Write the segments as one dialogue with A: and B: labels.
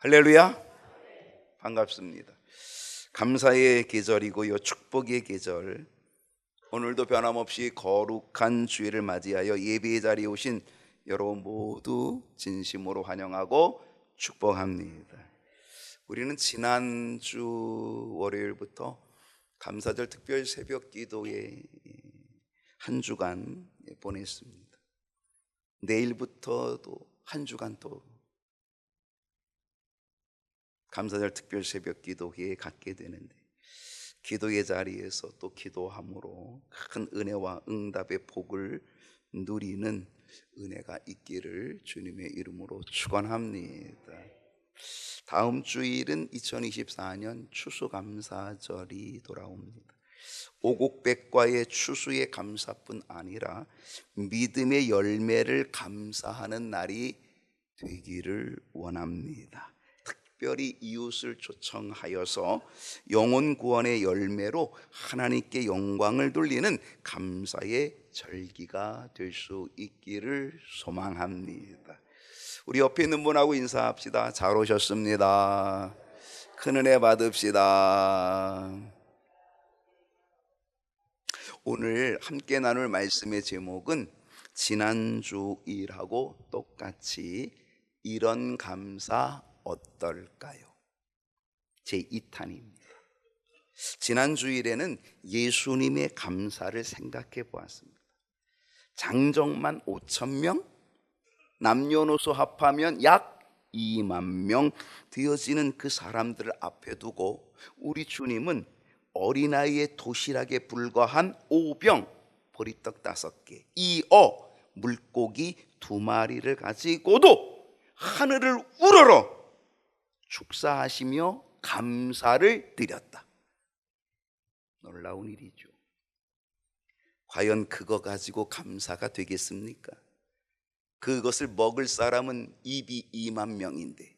A: 할렐루야. 반갑습니다. 감사의 계절이고요, 축복의 계절. 오늘도 변함없이 거룩한 주일을 맞이하여 예배의 자리에 오신 여러분 모두 진심으로 환영하고 축복합니다. 우리는 지난주 월요일부터 감사절 특별 새벽 기도에 한 주간 보냈습니다. 내일부터도 한 주간 또 감사절 특별 새벽 기도회에 갖게 되는데, 기도의 자리에서 또 기도함으로 큰 은혜와 응답의 복을 누리는 은혜가 있기를 주님의 이름으로 축원합니다. 다음 주일은 2024년 추수감사절이 돌아옵니다. 오곡백과의 추수의 감사뿐 아니라 믿음의 열매를 감사하는 날이 되기를 원합니다. 특별히 이웃을 초청하여서 영혼 구원의 열매로 하나님께 영광을 돌리는 감사의 절기가 될 수 있기를 소망합니다. 우리 옆에 있는 분하고 인사합시다. 잘 오셨습니다. 큰 은혜 받읍시다. 오늘 함께 나눌 말씀의 제목은 지난주일하고 똑같이 이런 감사 어떨까요? 제2탄입니다. 지난 주일에는 예수님의 감사를 생각해 보았습니다. 장정만 5,000명, 남녀노소 합하면 약 2만 명 되어지는 그 사람들을 앞에 두고 우리 주님은 어린아이의 도시락에 불과한 5병 보리떡 5개, 2어 물고기 2마리를 가지고도 하늘을 우러러 축사하시며 감사를 드렸다. 놀라운 일이죠. 과연 그거 가지고 감사가 되겠습니까? 그것을 먹을 사람은 입이 2만 명인데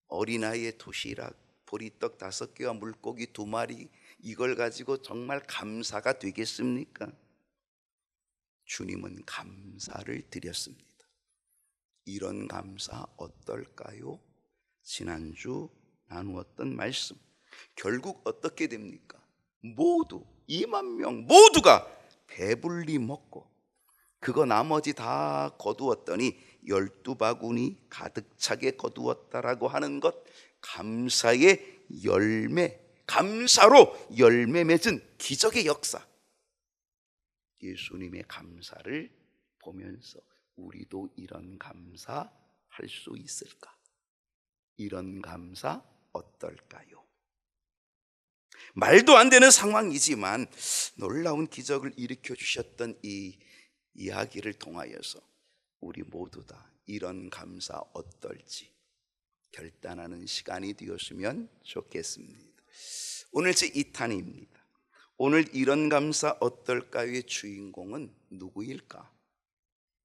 A: 어린아이의 도시락 보리떡 5개와 물고기 2마리, 이걸 가지고 정말 감사가 되겠습니까? 주님은 감사를 드렸습니다. 이런 감사 어떨까요? 지난주 나누었던 말씀, 결국 어떻게 됩니까? 모두 2만 명 모두가 배불리 먹고 그거 나머지 다 거두었더니 12바구니 가득 차게 거두었다라고 하는 것, 감사의 열매, 감사로 열매 맺은 기적의 역사. 예수님의 감사를 보면서 우리도 이런 감사 할 수 있을까? 이런 감사 어떨까요? 말도 안 되는 상황이지만 놀라운 기적을 일으켜 주셨던 이 이야기를 통하여서 우리 모두 다 이런 감사 어떨지 결단하는 시간이 되었으면 좋겠습니다. 오늘 제2탄입니다. 오늘 이런 감사 어떨까요의 주인공은 누구일까?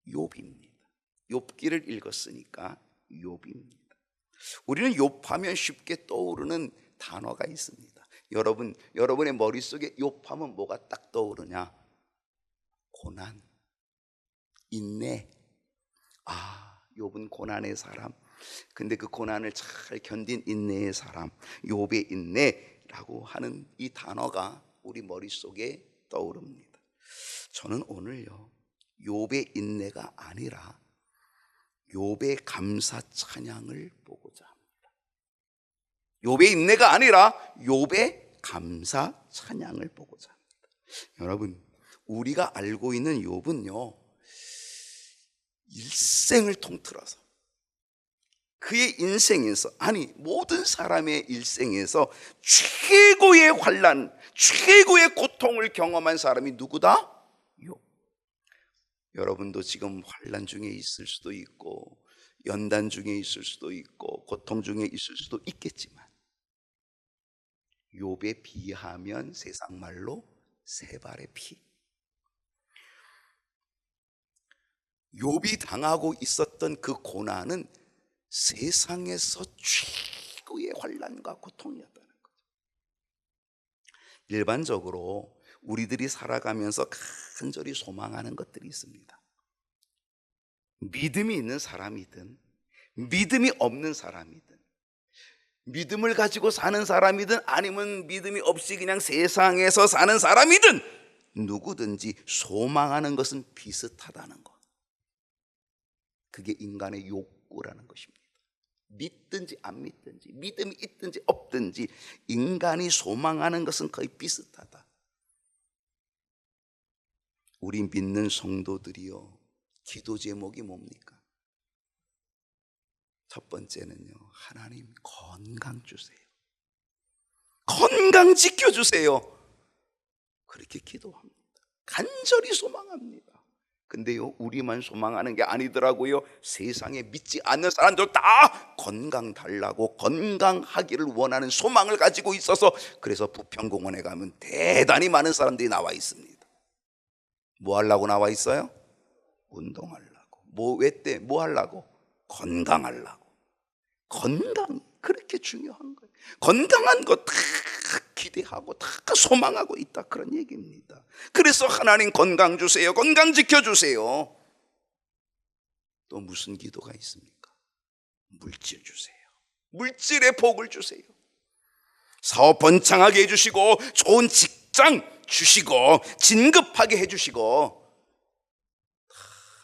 A: 욥입니다. 욥기를 읽었으니까 욥입니다. 우리는 욥하면 쉽게 떠오르는 단어가 있습니다. 여러분의 머릿속에 욥하면 뭐가 딱 떠오르냐? 고난, 인내. 욥은 고난의 사람. 근데 그 고난을 잘 견딘 인내의 사람, 욥의 인내라고 하는 이 단어가 우리 머릿속에 떠오릅니다. 저는 오늘요, 욥의 인내가 아니라 욥의 감사 찬양을 보고자 합니다. 욥의 인내가 아니라 욥의 감사 찬양을 보고자 합니다. 여러분, 우리가 알고 있는 욥은요, 일생을 통틀어서 그의 인생에서, 아니 모든 사람의 일생에서 최고의 환난, 최고의 고통을 경험한 사람이 누구다? 욥. 여러분도 지금 환난 중에 있을 수도 있고 연단 중에 있을 수도 있고 고통 중에 있을 수도 있겠지만 욥에 비하면 세상 말로 세 발의 피. 욥이 당하고 있었던 그 고난은 세상에서 최고의 환난과 고통이었다는 거죠. 일반적으로 우리들이 살아가면서 간절히 소망하는 것들이 있습니다. 믿음이 있는 사람이든 믿음이 없는 사람이든 믿음을 가지고 사는 사람이든 아니면 믿음이 없이 그냥 세상에서 사는 사람이든 누구든지 소망하는 것은 비슷하다는 것. 그게 인간의 욕구라는 것입니다. 믿든지 안 믿든지, 믿음이 있든지 없든지 인간이 소망하는 것은 거의 비슷하다. 우리 믿는 성도들이요, 기도 제목이 뭡니까? 첫 번째는요, 하나님 건강 주세요. 건강 지켜주세요. 그렇게 기도합니다. 간절히 소망합니다. 근데요, 우리만 소망하는 게 아니더라고요. 세상에 믿지 않는 사람들 다 건강 달라고 건강하기를 원하는 소망을 가지고 있어서, 그래서 부평공원에 가면 대단히 많은 사람들이 나와 있습니다. 뭐 하려고 나와 있어요? 운동하려고. 뭐 하려고? 건강하려고. 건강이 그렇게 중요한 거예요. 건강한 거 다 기대하고 다 소망하고 있다, 그런 얘기입니다. 그래서 하나님 건강 주세요, 건강 지켜주세요. 또 무슨 기도가 있습니까? 물질 주세요. 물질의 복을 주세요. 사업 번창하게 해주시고 좋은 직장 주시고 진급하게 해주시고,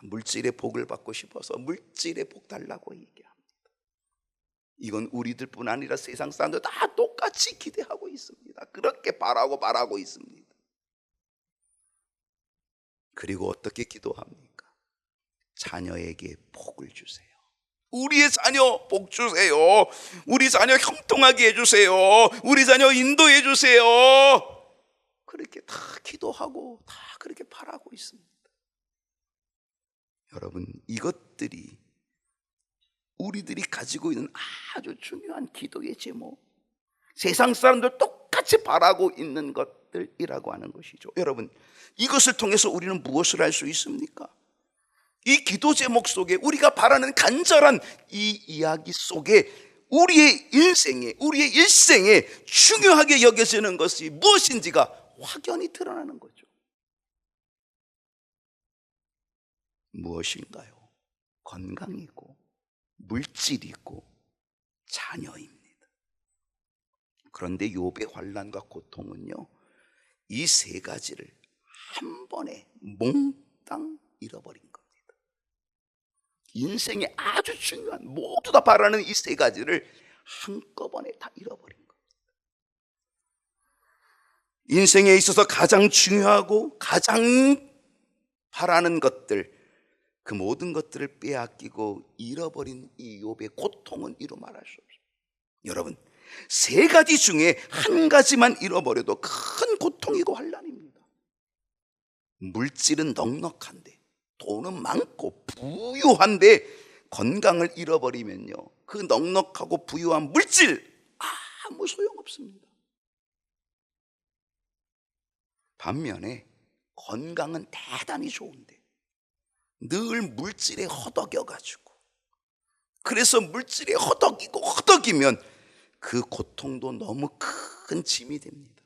A: 물질의 복을 받고 싶어서 물질의 복 달라고 얘기합니다. 이건 우리들뿐 아니라 세상 사람들 다 똑같이 기대하고 있습니다. 그렇게 바라고 있습니다. 그리고 어떻게 기도합니까? 자녀에게 복을 주세요. 우리의 자녀 복 주세요. 우리 자녀 형통하게 해주세요. 우리 자녀 인도해 주세요. 그렇게 다 기도하고 다 그렇게 바라고 있습니다. 여러분, 이것들이 우리들이 가지고 있는 아주 중요한 기도의 제목, 세상 사람들 똑같이 바라고 있는 것들이라고 하는 것이죠. 여러분, 이것을 통해서 우리는 무엇을 할 수 있습니까? 이 기도 제목 속에 우리가 바라는 간절한 이 이야기 속에 우리의 인생에, 우리의 일생에 중요하게 여겨지는 것이 무엇인지가 확연히 드러나는 거죠. 무엇인가요? 건강이고 물질이고 자녀입니다. 그런데 욥의 환난과 고통은요, 이 세 가지를 한 번에 몽땅 잃어버린 겁니다. 인생에 아주 중요한, 모두 다 바라는 이 세 가지를 한꺼번에 다 잃어버린 겁니다. 인생에 있어서 가장 중요하고 가장 바라는 것들, 그 모든 것들을 빼앗기고 잃어버린 이 욥의 고통은 이루 말할 수 없어요. 여러분, 세 가지 중에 한 가지만 잃어버려도 큰 고통이고 환난입니다. 물질은 넉넉한데, 돈은 많고 부유한데 건강을 잃어버리면요, 그 넉넉하고 부유한 물질 아무 소용없습니다. 반면에 건강은 대단히 좋은데 늘 물질에 허덕여가지고, 그래서 물질에 허덕이면 그 고통도 너무 큰 짐이 됩니다.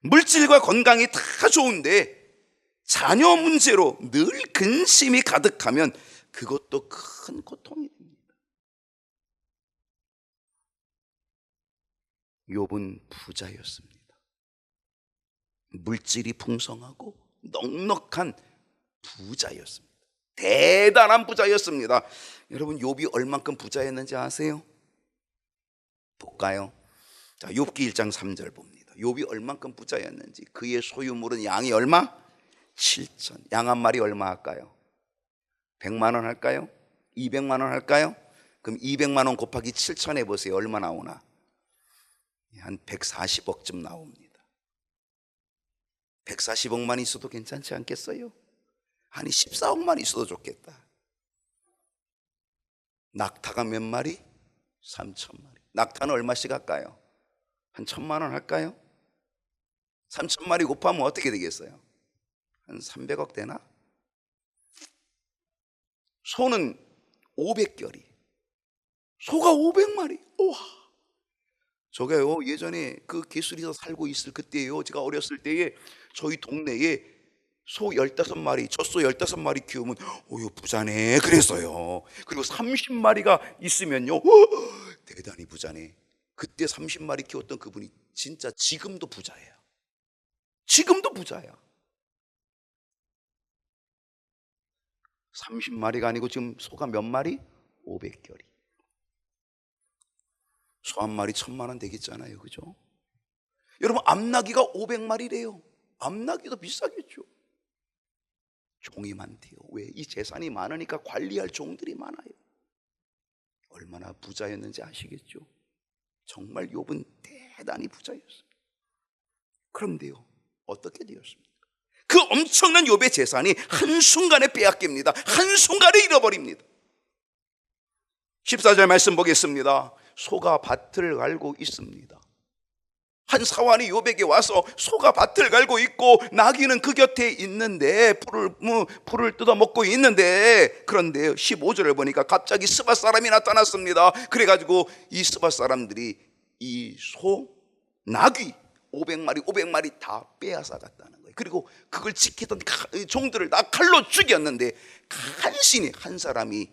A: 물질과 건강이 다 좋은데 자녀 문제로 늘 근심이 가득하면 그것도 큰 고통이 됩니다. 욥은 부자였습니다. 물질이 풍성하고 넉넉한 부자였습니다. 대단한 부자였습니다. 여러분, 욥이 얼만큼 부자였는지 아세요? 볼까요? 자, 욥기 1장 3절 봅니다. 욥이 얼만큼 부자였는지. 그의 소유물은 양이 얼마? 7천. 양 한 마리 얼마 할까요? 100만 원 할까요? 200만 원 할까요? 그럼 200만 원 곱하기 7천 해보세요. 얼마 나오나? 한 140억쯤 나옵니다. 140억만 있어도 괜찮지 않겠어요? 아니, 14억만 있어도 좋겠다. 낙타가 몇 마리? 3,000마리. 낙타는 얼마씩 할까요? 한 1,000만 원 할까요? 3,000마리 곱하면 어떻게 되겠어요? 한 300억 되나? 소는 500결이, 소가 500마리. 우와, 저게요, 예전에 그 개수리에서 살고 있을 그때요, 제가 어렸을 때에 저희 동네에 소 15마리, 젖소 15마리 키우면 오유 부자네 그랬어요. 그리고 30마리가 있으면요 대단히 부자네. 그때 30마리 키웠던 그분이 진짜 지금도 부자예요. 지금도 부자야. 30마리가 아니고 지금 소가 몇 마리? 500결이. 소 한 마리 1,000만 원 되겠잖아요, 그죠? 여러분, 암나귀가 500마리래요. 암나귀도 비싸겠죠. 종이 많대요. 왜? 이 재산이 많으니까 관리할 종들이 많아요. 얼마나 부자였는지 아시겠죠? 정말 욥은 대단히 부자였어요. 그런데요, 어떻게 되었습니까? 그 엄청난 욥의 재산이 한순간에 빼앗깁니다. 한순간에 잃어버립니다. 14절 말씀 보겠습니다. 소가 밭을 갈고 있습니다. 한 사환이 욥에게 와서 소가 밭을 갈고 있고 나귀는 그 곁에 있는데 풀을 뜯어 먹고 있는데, 그런데 15절을 보니까 갑자기 스밧 사람이 나타났습니다. 그래가지고 이 스밧 사람들이 이 소, 나귀 500마리 다 빼앗아 갔다는 거예요. 그리고 그걸 지키던 종들을 다 칼로 죽였는데 간신히 한 사람이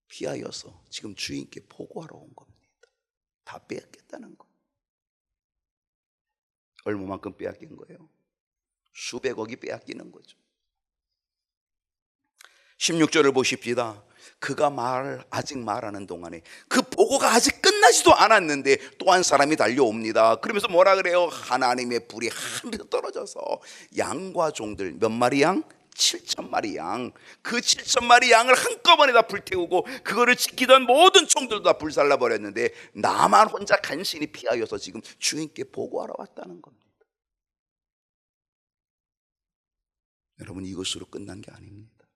A: 피하여서 지금 주인께 보고하러 온 겁니다. 다 빼앗겼다는 거. 얼마만큼 빼앗긴 거예요? 수백억이 빼앗기는 거죠. 16절을 보십시다. 그가 아직 말하는 동안에 그 보고가 아직 끝나지도 않았는데 또 한 사람이 달려옵니다. 그러면서 뭐라 그래요? 하나님의 불이 하늘에서 떨어져서 양과 종들, 몇 마리 양? 7,000마리 양, 그 7,000마리 양을 한꺼번에 다 불태우고 그거를 지키던 모든 종들도 다 불살라 버렸는데 나만 혼자 간신히 피하여서 지금 주인께 보고하러 왔다는 겁니다. 여러분, 이것으로 끝난 게 아닙니다.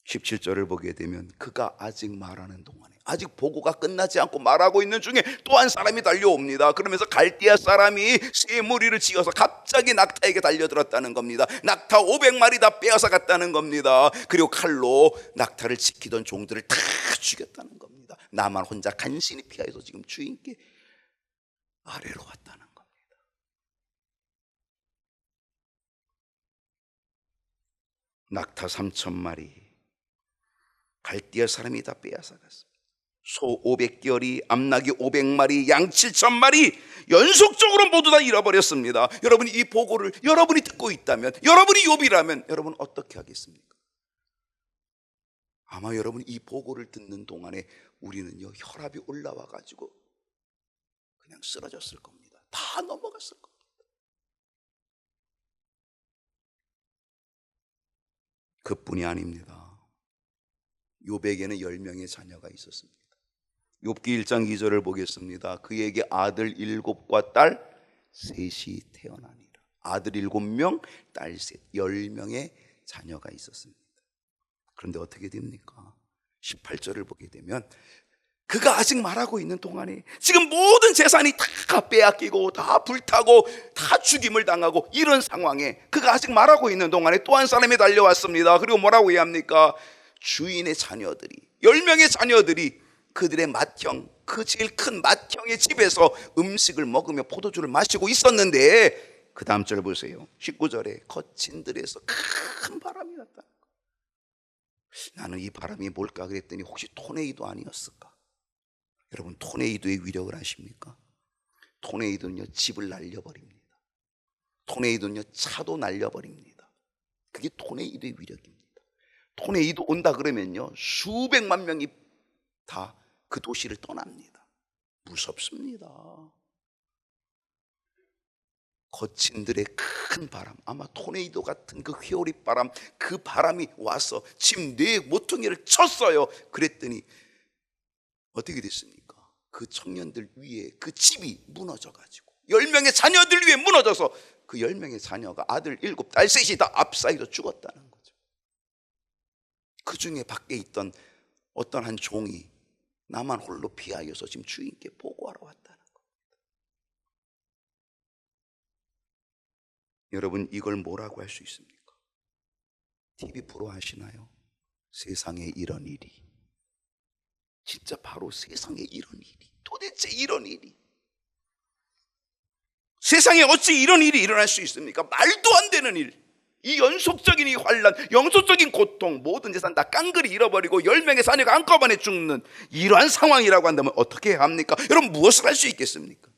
A: 17절을 보게 되면 그가 아직 말하는 동안에, 아직 보고가 끝나지 않고 말하고 있는 중에 또 한 사람이 달려옵니다. 그러면서 갈대아 사람이 새 무리를 지어서 갑자기 낙타에게 달려들었다는 겁니다. 낙타 500마리 다 빼앗아 갔다는 겁니다. 그리고 칼로 낙타를 지키던 종들을 다 죽였다는 겁니다. 나만 혼자 간신히 피하여서 지금 주인께 아래로 왔다는 겁니다. 낙타 3,000마리, 갈대아 사람이 다 빼앗아 갔습니다. 소 500결이, 암나귀 500마리, 양 7,000마리 연속적으로 모두 다 잃어버렸습니다. 여러분이 이 보고를 여러분이 듣고 있다면, 여러분이 욥이라면 여러분 어떻게 하겠습니까? 아마 여러분 이 보고를 듣는 동안에 우리는요 혈압이 올라와 가지고 그냥 쓰러졌을 겁니다. 다 넘어갔을 겁니다. 그뿐이 아닙니다. 욥에게는 10명의 자녀가 있었습니다. 욥기 1장 2절을 보겠습니다. 그에게 아들 7과 딸 3이 태어나니라. 아들 7명, 딸 3, 10명의 자녀가 있었습니다. 그런데 어떻게 됩니까? 18절을 보게 되면 그가 아직 말하고 있는 동안에 지금 모든 재산이 다 빼앗기고 다 불타고 다 죽임을 당하고 이런 상황에 그가 아직 말하고 있는 동안에 또 한 사람이 달려왔습니다. 그리고 뭐라고 얘기합니까? 주인의 자녀들이, 10명의 자녀들이 그들의 맏형, 그 제일 큰 맏형의 집에서 음식을 먹으며 포도주를 마시고 있었는데 그 다음 절 보세요. 19절에 거친 들에서 큰 바람이 났다. 나는 이 바람이 뭘까 그랬더니 혹시 토네이도 아니었을까? 여러분, 토네이도의 위력을 아십니까? 토네이도는요 집을 날려버립니다. 토네이도는요 차도 날려버립니다. 그게 토네이도의 위력입니다. 토네이도 온다 그러면요 수백만 명이 다 그 도시를 떠납니다. 무섭습니다. 거친 들의 큰 바람, 아마 토네이도 같은 그 휘오리 바람, 그 바람이 와서 집 내 모퉁이를 쳤어요. 그랬더니 어떻게 됐습니까? 그 청년들 위에 그 집이 무너져 가지고 10명의 자녀들 위에 무너져서 그 10명의 자녀가 아들 7, 딸 3이 다 압사해서 죽었다는 거죠. 그 중에 밖에 있던 어떤 한 종이 나만 홀로 피하여서 지금 주인께 보고하러 왔다는 겁니다. 여러분, 이걸 뭐라고 할 수 있습니까? TV 프로 하시나요? 세상에 이런 일이, 진짜 바로 세상에 이런 일이, 도대체 이런 일이. 세상에 어찌 이런 일이 일어날 수 있습니까? 말도 안 되는 일. 이 연속적인 이 환란, 영속적인 고통, 모든 재산 다 깡그리 잃어버리고 10명의 자녀가 한꺼번에 죽는 이러한 상황이라고 한다면 어떻게 해야 합니까? 여러분, 무엇을 할 수 있겠습니까?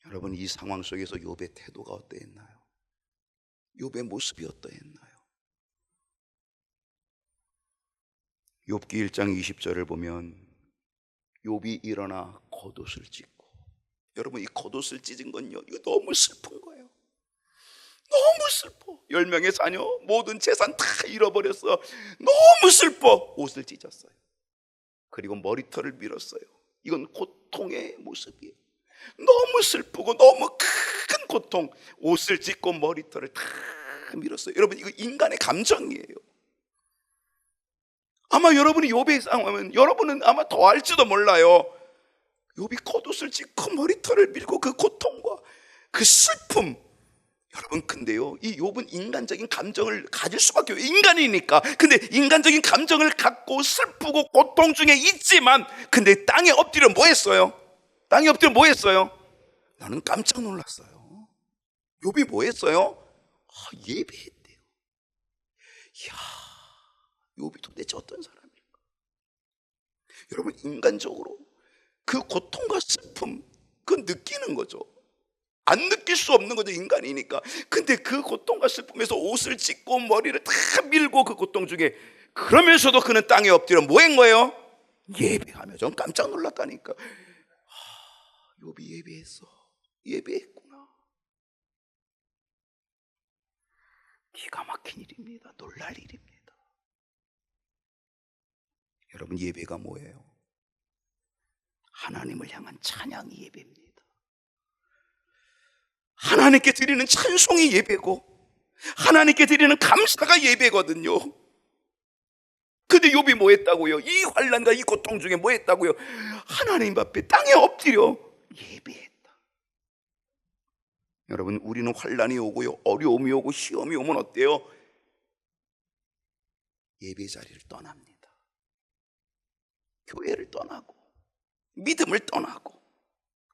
A: 여러분, 이 상황 속에서 욥의 태도가 어떠했나요? 욥의 모습이 어떠했나요? 욥기 1장 20절을 보면 욥이 일어나 겉옷을 찢고, 여러분, 이 겉옷을 찢은 건요, 이거 너무 슬픈 거예요. 너무 슬퍼. 10명의 자녀, 모든 재산 다 잃어버렸어. 너무 슬퍼. 옷을 찢었어요. 그리고 머리털을 밀었어요. 이건 고통의 모습이에요. 너무 슬프고 너무 큰 고통. 옷을 찢고 머리털을 다 밀었어요. 여러분, 이거 인간의 감정이에요. 아마 여러분이 욥의 상황은 여러분은 아마 더 알지도 몰라요. 욥이 겉옷을 찢고 머리털을 밀고 그 고통과 그 슬픔. 여러분, 근데요, 이 욥은 인간적인 감정을 가질 수밖에 없어요. 인간이니까. 근데 인간적인 감정을 갖고 슬프고 고통 중에 있지만, 근데 땅에 엎드려 뭐 했어요? 땅에 엎드려 뭐 했어요? 나는 깜짝 놀랐어요. 욥이 뭐 했어요? 예배했대요. 이야, 욥이 도대체 어떤 사람일까? 여러분, 인간적으로 그 고통과 슬픔, 그건 느끼는 거죠. 안 느낄 수 없는 거죠, 인간이니까. 근데 그 고통과 슬픔에서 옷을 찢고 머리를 다 밀고 그 고통 중에, 그러면서도 그는 땅에 엎드려 뭐 한 거예요? 예배하며. 전 깜짝 놀랐다니까. 욥이 예배했어. 예배했구나. 기가 막힌 일입니다. 놀랄 일입니다. 여러분, 예배가 뭐예요? 하나님을 향한 찬양이 예배입니다. 하나님께 드리는 찬송이 예배고, 하나님께 드리는 감사가 예배거든요. 근데 욥이 뭐 했다고요? 이 환난과 이 고통 중에 뭐 했다고요? 하나님 앞에 땅에 엎드려 예배했다. 여러분, 우리는 환난이 오고요, 어려움이 오고 시험이 오면 어때요? 예배 자리를 떠납니다. 교회를 떠나고 믿음을 떠나고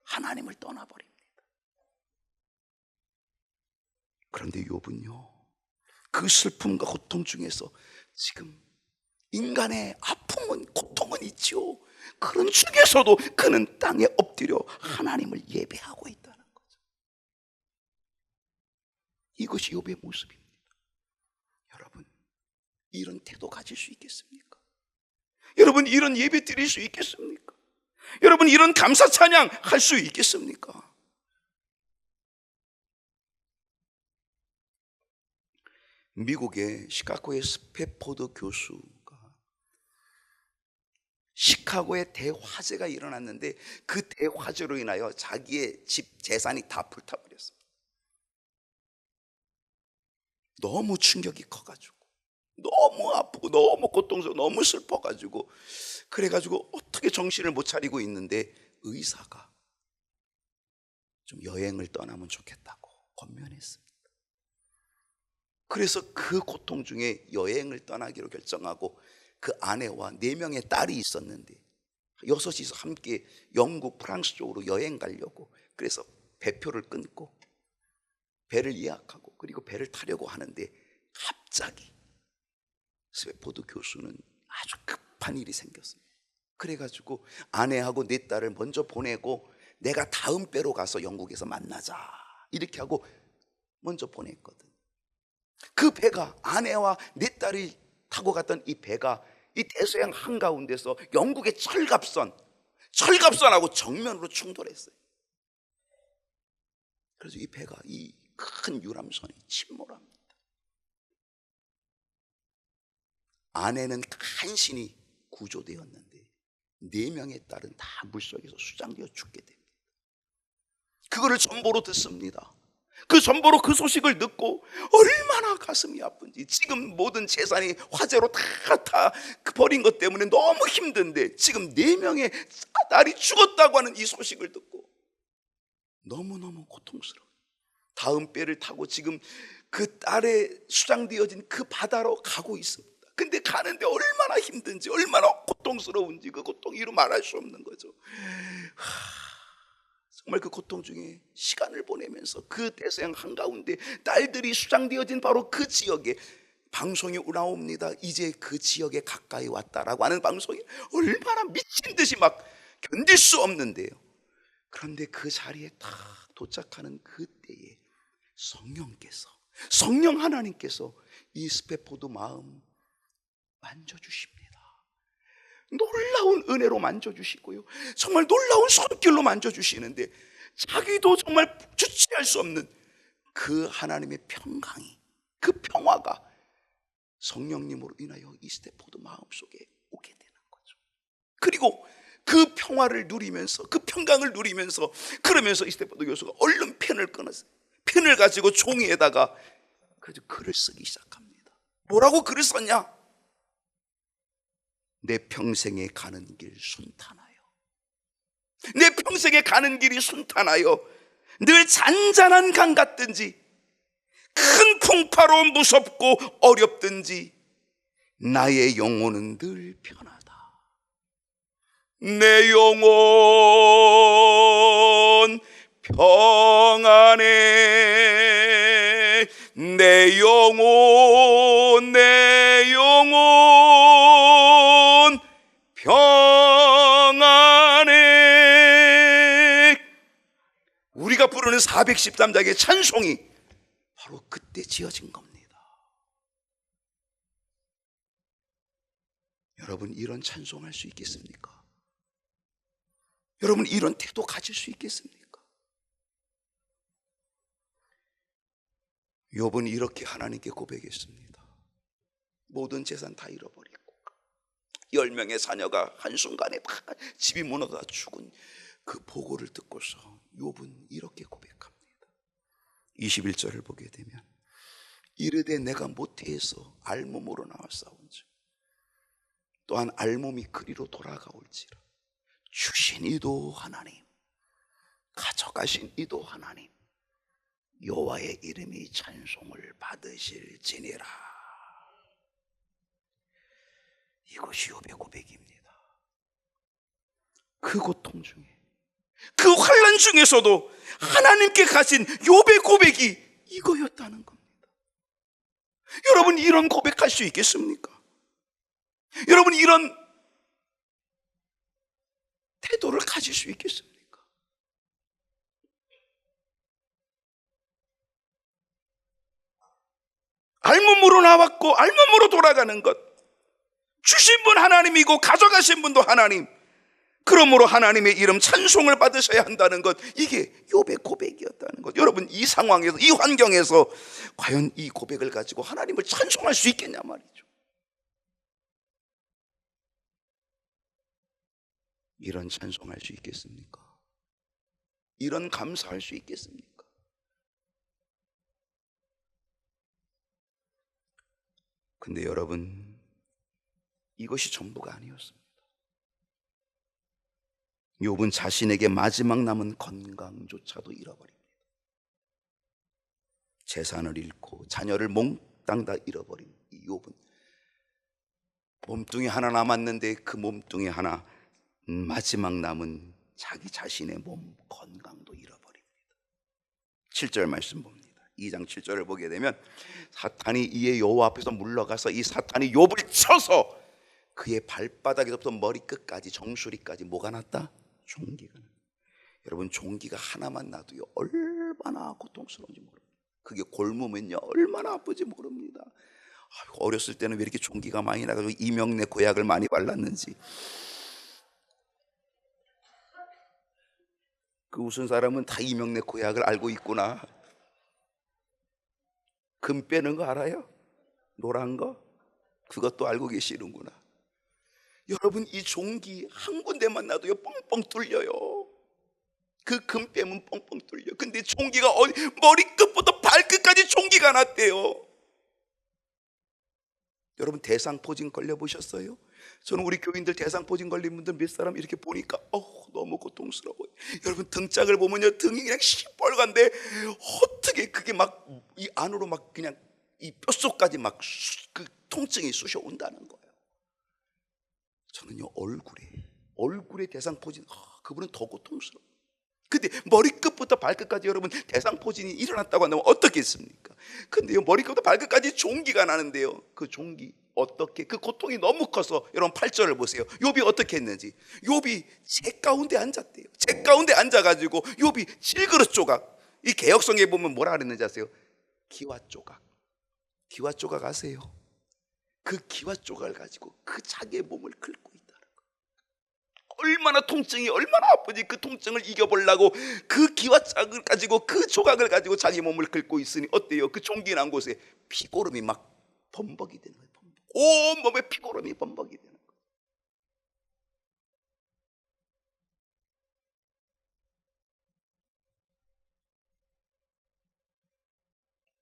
A: 하나님을 떠나버립니다. 그런데 욥은요, 그 슬픔과 고통 중에서 지금 인간의 아픔은, 고통은 있죠. 그런 중에서도 그는 땅에 엎드려 하나님을 예배하고 있다는 거죠. 이것이 욥의 모습입니다. 여러분, 이런 태도 가질 수 있겠습니까? 여러분, 이런 예배 드릴 수 있겠습니까? 여러분, 이런 감사 찬양 할 수 있겠습니까? 미국의 시카고의 스패포드 교수가 시카고에 대화재가 일어났는데 그 대화재로 인하여 자기의 집 재산이 다 불타버렸어요. 너무 충격이 커가지고, 너무 아프고 너무 고통스러워, 너무 슬퍼가지고, 그래가지고 어떻게 정신을 못 차리고 있는데 의사가 좀 여행을 떠나면 좋겠다고 권면했습니다. 그래서 그 고통 중에 여행을 떠나기로 결정하고, 그 아내와 4명의 딸이 있었는데 6이서 함께 영국, 프랑스 쪽으로 여행 가려고, 그래서 배표를 끊고 배를 예약하고, 그리고 배를 타려고 하는데 갑자기 스웨포드 교수는 아주 급한 일이 생겼습니다. 그래가지고 아내하고 4딸을 먼저 보내고, 내가 다음 배로 가서 영국에서 만나자 이렇게 하고 먼저 보냈거든. 그 배가, 아내와 4딸이 타고 갔던 이 배가 이 대서양 한가운데서 영국의 철갑선하고 정면으로 충돌했어요. 그래서 이 배가, 이 큰 유람선이 침몰합니다. 아내는 간신히 구조되었는데 4명의 딸은 다 물속에서 수장되어 죽게 됩니다. 그거를 전보로 듣습니다. 그 전보로 그 소식을 듣고 얼마나 가슴이 아픈지, 지금 모든 재산이 화재로 다 버린 것 때문에 너무 힘든데 지금 4명의 딸이 죽었다고 하는 이 소식을 듣고 너무너무 고통스러워요. 다음 배를 타고 지금 그 딸의 수장되어진 그 바다로 가고 있습니다. 근데 가는데 얼마나 힘든지, 얼마나 고통스러운지, 그 고통 이루 말할 수 없는 거죠. 정말 그 고통 중에 시간을 보내면서 그 대서양 한가운데 딸들이 수장되어진 바로 그 지역에 방송이 나옵니다. 이제 그 지역에 가까이 왔다라고 하는 방송이 얼마나 미친 듯이 막 견딜 수 없는데요. 그런데 그 자리에 딱 도착하는 그때에 성령 하나님께서 이 스페포드 마음 만져주십니다. 놀라운 은혜로 만져주시고요, 정말 놀라운 손길로 만져주시는데, 자기도 정말 주체할 수 없는 그 하나님의 평강이, 그 평화가 성령님으로 인하여 이 스테포드 마음속에 오게 되는 거죠. 그리고 그 평화를 누리면서, 그 평강을 누리면서, 그러면서 이 스테포드 교수가 얼른 펜을 끊었어요. 펜을 가지고 종이에다가 그래서 글을 쓰기 시작합니다. 뭐라고 글을 썼냐? 내 평생에 가는 길 순탄하여, 내 평생에 가는 길이 순탄하여 늘 잔잔한 강 같든지 큰 풍파로 무섭고 어렵든지 나의 영혼은 늘 편하다. 내 영혼 평안해. 내 영혼 평안해. 우리가 부르는 413장의 찬송이 바로 그때 지어진 겁니다. 여러분, 이런 찬송할 수 있겠습니까? 여러분, 이런 태도 가질 수 있겠습니까? 욥은 이렇게 하나님께 고백했습니다. 모든 재산 다 잃어버리고 10명의 자녀가 한순간에 다 집이 무너져 죽은 그 보고를 듣고서 욥은 이렇게 고백합니다. 21절을 보게 되면 이르되 내가 모태에서 알몸으로 나왔사온즉 또한 알몸이 그리로 돌아가올지라 주신 이도 하나님 가져가신 이도 하나님 여호와의 이름이 찬송을 받으실지니라. 이것이 욥의 고백입니다. 그 고통 중에, 그 환난 중에서도 하나님께 가신 욥의 고백이 이거였다는 겁니다. 여러분, 이런 고백할 수 있겠습니까? 여러분, 이런 태도를 가질 수 있겠습니까? 알몸으로 나왔고 알몸으로 돌아가는 것, 주신 분 하나님이고 가져가신 분도 하나님, 그러므로 하나님의 이름 찬송을 받으셔야 한다는 것, 이게 욥의 고백이었다는 것. 여러분, 이 상황에서, 이 환경에서 과연 이 고백을 가지고 하나님을 찬송할 수 있겠냐 말이죠. 이런 찬송할 수 있겠습니까? 이런 감사할 수 있겠습니까? 근데 여러분, 이것이 전부가 아니었습니다. 욥은 자신에게 마지막 남은 건강조차도 잃어버립니다. 재산을 잃고 자녀를 몽땅 다 잃어버린 이 욥은 몸뚱이 하나 남았는데 그 몸뚱이 하나, 마지막 남은 자기 자신의 몸 건강도 잃어버립니다. 7절 말씀 봅니다. 2장 7절을 보게 되면 사탄이 이에 여호와 앞에서 물러가서 이 사탄이 욥을 쳐서 그의 발바닥에서부터 머리끝까지 정수리까지 뭐가 났다? 종기가 났다. 여러분, 종기가 하나만 나도요 얼마나 고통스러운지 모릅니다. 그게 골무면요 얼마나 아프지 모릅니다. 어렸을 때는 왜 이렇게 종기가 많이 나가지고 이명래 고약을 많이 발랐는지. 그 웃은 사람은 다 이명래 고약을 알고 있구나. 금 빼는 거 알아요? 노란 거? 그것도 알고 계시는구나. 여러분, 이 종기 한 군데만 놔도요 뻥뻥 뚫려요. 그 금 빼면 뻥뻥 뚫려. 근데 종기가 머리끝부터 발끝까지 종기가 났대요. 여러분, 대상포진 걸려보셨어요? 저는 우리 교인들 대상포진 걸린 분들 몇 사람 이렇게 보니까 너무 고통스러워요. 여러분, 등짝을 보면요 등이 그냥 시뻘건데 어떻게 그게 막 이 안으로 막 그냥 이 뼛속까지 막 그 통증이 쑤셔온다는 거예요. 저는요 얼굴에 대상포진 그분은 더 고통스러워. 근데 머리끝부터 발끝까지 여러분 대상포진이 일어났다고 한다면 어떻겠습니까? 근데요, 머리끝부터 발끝까지 종기가 나는데요, 그 종기 어떻게, 그 고통이 너무 커서 여러분 8절을 보세요. 욥이 어떻게 했는지. 욥이 재 가운데 앉았대요. 재 가운데 앉아가지고 욥이 7그릇 조각, 이 개역성에 보면 뭐라 그랬는지 아세요? 기와 조각. 기와 조각 아세요? 그 기와 조각을 가지고 그 자기의 몸을 긁고 있다는 거예요. 얼마나 통증이 얼마나 아프지. 그 통증을 이겨보려고 그 기와 조각을 가지고, 그 조각을 가지고 자기 몸을 긁고 있으니 어때요? 그 종기 난 곳에 피고름이 막 범벅이 되는 거예요. 온 몸에 피고름이 범벅이 되는 거예요.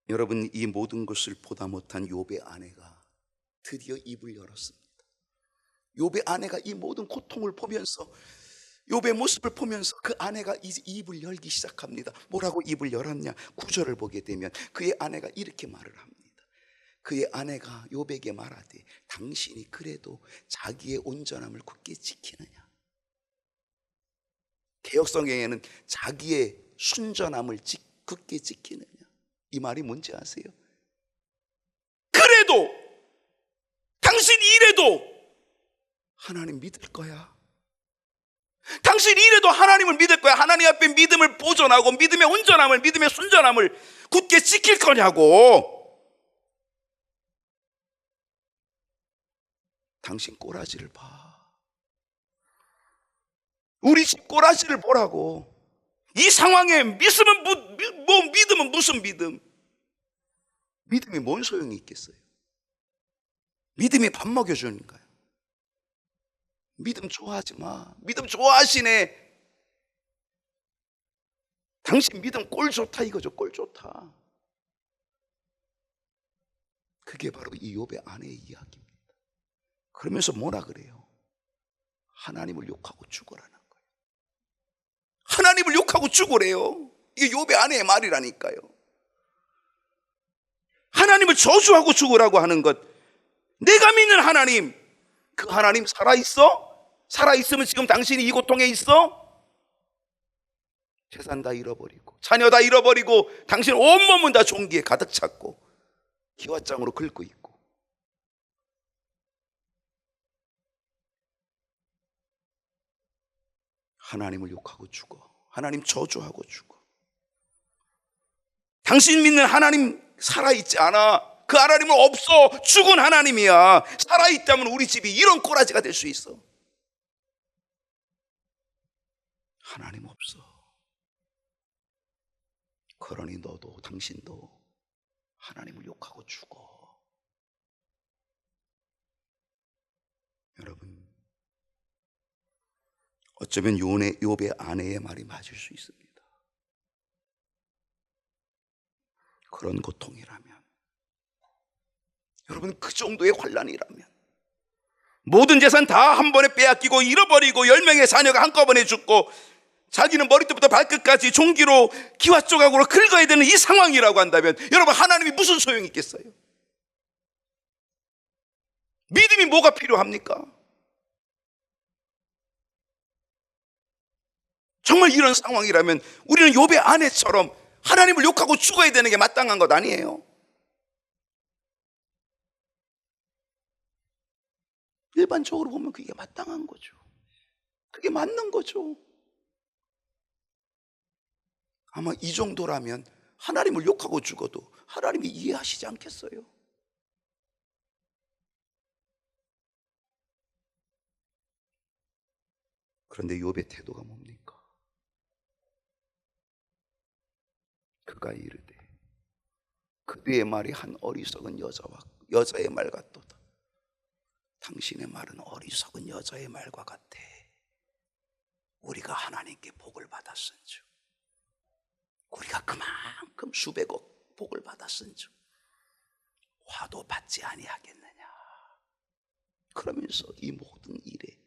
A: 여러분, 이 모든 것을 보다 못한 욥의 아내가 드디어 입을 열었습니다. 욥의 아내가 이 모든 고통을 보면서, 욥의 모습을 보면서 그 아내가 이제 입을 열기 시작합니다. 뭐라고 입을 열었냐? 9절을 보게 되면 그의 아내가 이렇게 말을 합니다. 그의 아내가 욥에게 말하되 당신이 그래도 자기의 온전함을 굳게 지키느냐? 개역성경에는 자기의 순전함을 굳게 지키느냐, 이 말이 뭔지 아세요? 그래도 당신이 이래도 하나님 믿을 거야. 당신이 이래도 하나님을 믿을 거야. 하나님 앞에 믿음을 보존하고 믿음의 온전함을, 믿음의 순전함을 굳게 지킬 거냐고. 당신 꼬라지를 봐. 우리 집 꼬라지를 보라고. 이 상황에 믿음은 무슨 믿음? 믿음이 뭔 소용이 있겠어요? 믿음이 밥 먹여주는가요? 믿음 좋아하지 마. 믿음 좋아하시네. 당신 믿음 꼴 좋다 이거죠. 꼴 좋다. 그게 바로 이 욥의 아내의 이야기입니다. 그러면서 뭐라 그래요? 하나님을 욕하고 죽으라는 거예요. 하나님을 욕하고 죽으래요. 이게 욥의 아내의 말이라니까요. 하나님을 저주하고 죽으라고 하는 것. 내가 믿는 하나님, 그 하나님 살아있어? 살아있으면 지금 당신이 이 고통에 있어? 재산 다 잃어버리고 자녀 다 잃어버리고 당신 온몸은 다 종기에 가득 찼고 기와장으로 긁고 있고, 하나님을 욕하고 죽어. 하나님 저주하고 죽어. 당신 믿는 하나님 살아있지 않아. 그 하나님은 없어. 죽은 하나님이야. 살아있다면 우리 집이 이런 꼬라지가 될 수 있어. 하나님 없어. 그러니 너도, 당신도 하나님을 욕하고 죽어. 여러분, 어쩌면 욥의 아내의 말이 맞을 수 있습니다. 그런 고통이라면, 여러분, 그 정도의 환난이라면, 모든 재산 다 한 번에 빼앗기고 잃어버리고 10명의 자녀가 한꺼번에 죽고 자기는 머리부터 발끝까지 종기로 기와 조각으로 긁어야 되는 이 상황이라고 한다면, 여러분, 하나님이 무슨 소용이 있겠어요? 믿음이 뭐가 필요합니까? 정말 이런 상황이라면 우리는 욥의 아내처럼 하나님을 욕하고 죽어야 되는 게 마땅한 것 아니에요? 일반적으로 보면 그게 마땅한 거죠. 그게 맞는 거죠. 아마 이 정도라면 하나님을 욕하고 죽어도 하나님이 이해하시지 않겠어요? 그런데 욥의 태도가 뭡니까? 그가 이르되 그대의 말이 한 어리석은 여자의 말 같도다. 당신의 말은 어리석은 여자의 말과 같아. 우리가 하나님께 복을 받았은즉, 우리가 그만큼 수백억 복을 받았은즉 화도 받지 아니하겠느냐. 그러면서 이 모든 일에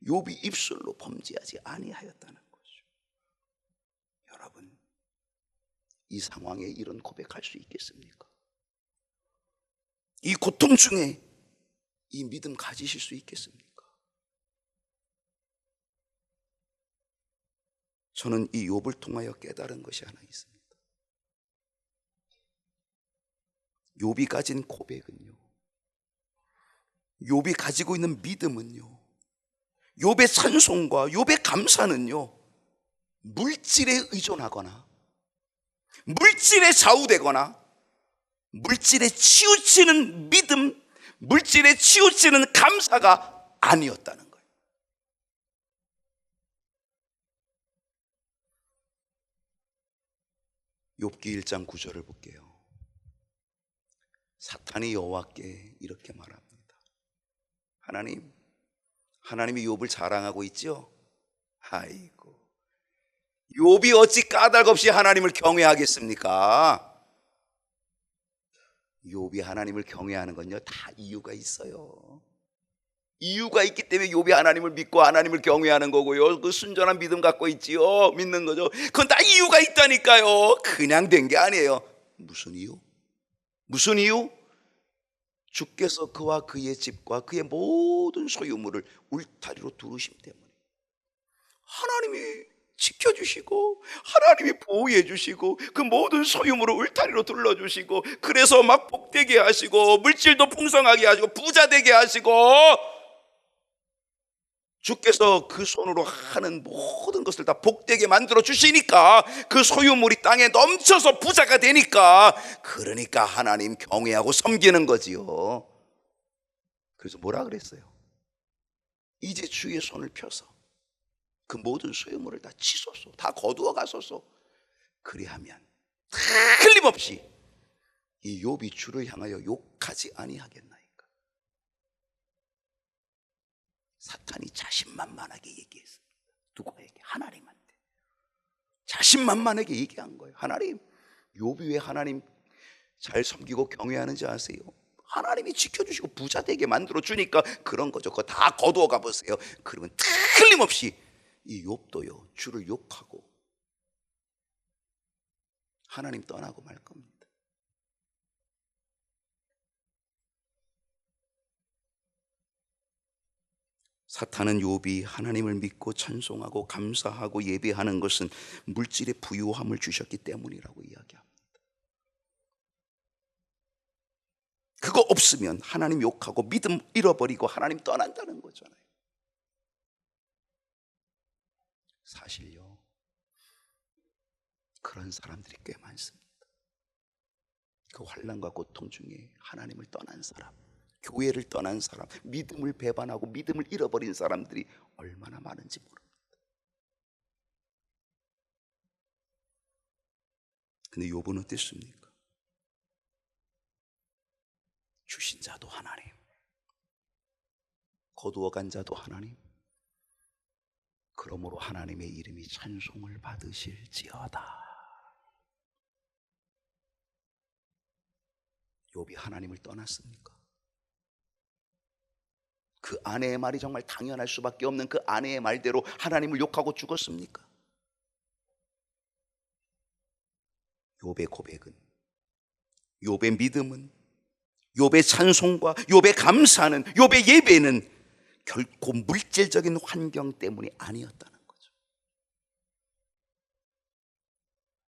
A: 욥이 입술로 범죄하지 아니하였다는 거죠. 여러분, 이 상황에 이런 고백할 수 있겠습니까? 이 고통 중에 이 믿음 가지실 수 있겠습니까? 저는 이 욥을 통하여 깨달은 것이 하나 있습니다. 욥이 가진 고백은요, 욥이 가지고 있는 믿음은요, 욥의 찬송과 욥의 감사는요, 물질에 의존하거나 물질에 좌우되거나 물질에 치우치는 믿음, 물질에 치우치는 감사가 아니었다는 거예요. 욥기 1장 9절을 볼게요. 사탄이 여호와께 이렇게 말합니다. 하나님이 욥을 자랑하고 있죠. 아이고, 욥이 어찌 까닭 없이 하나님을 경외하겠습니까? 욥이 하나님을 경외하는 건요, 다 이유가 있어요. 이유가 있기 때문에 욥이 하나님을 믿고 하나님을 경외하는 거고요. 그 순전한 믿음 갖고 있지요. 믿는 거죠. 그건 다 이유가 있다니까요. 그냥 된 게 아니에요. 무슨 이유? 무슨 이유? 주께서 그와 그의 집과 그의 모든 소유물을 울타리로 두르심 때문에 하나님이 지켜주시고 하나님이 보호해 주시고 그 모든 소유물을 울타리로 둘러주시고, 그래서 막 복되게 하시고 물질도 풍성하게 하시고 부자 되게 하시고, 주께서 그 손으로 하는 모든 것을 다 복되게 만들어 주시니까 그 소유물이 땅에 넘쳐서 부자가 되니까, 그러니까 하나님 경외하고 섬기는 거지요. 그래서 뭐라 그랬어요? 이제 주의 손을 펴서 그 모든 소유물을 다 치소서, 다 거두어 가소서. 그리하면 틀림없이 이 욥이 주를 향하여 욕하지 아니하겠나이까. 사탄이 자신만만하게 얘기했습니다. 누구에게? 하나님한테. 자신만만하게 얘기한 거예요. 하나님, 욥이 왜 하나님 잘 섬기고 경외하는지 아세요? 하나님이 지켜주시고 부자 되게 만들어 주니까 그런 거죠. 그거 다 거두어 가보세요. 그러면 틀림없이 이 욥도요, 주를 욕하고 하나님 떠나고 말 겁니다. 사탄은 욥이 하나님을 믿고 찬송하고 감사하고 예배하는 것은 물질의 부유함을 주셨기 때문이라고 이야기합니다. 그거 없으면 하나님 욕하고 믿음 잃어버리고 하나님 떠난다는 거잖아요. 사실요, 그런 사람들이 꽤 많습니다. 그 환난과 고통 중에 하나님을 떠난 사람, 교회를 떠난 사람, 믿음을 배반하고 믿음을 잃어버린 사람들이 얼마나 많은지 모릅니다. 근데 욥은 어땠습니까? 주신 자도 하나님, 거두어 간 자도 하나님, 그러므로 하나님의 이름이 찬송을 받으실지어다. 욥이 하나님을 떠났습니까? 그 아내의 말이 정말 당연할 수밖에 없는 그 아내의 말대로 하나님을 욕하고 죽었습니까? 욥의 고백은, 욥의 믿음은, 욥의 찬송과 욥의 감사는, 욥의 예배는 결코 물질적인 환경 때문이 아니었다는 거죠.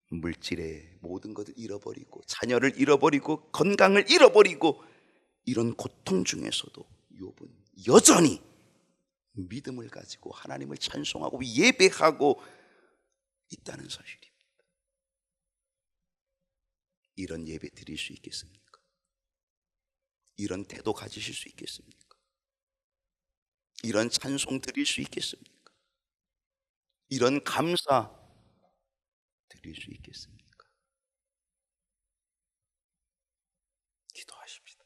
A: 물질의 모든 것을 잃어버리고 자녀를 잃어버리고 건강을 잃어버리고 이런 고통 중에서도 욥은 여전히 믿음을 가지고 하나님을 찬송하고 예배하고 있다는 사실입니다. 이런 예배 드릴 수 있겠습니까? 이런 태도 가지실 수 있겠습니까? 이런 찬송 드릴 수 있겠습니까? 이런 감사 드릴 수 있겠습니까? 기도하십시다.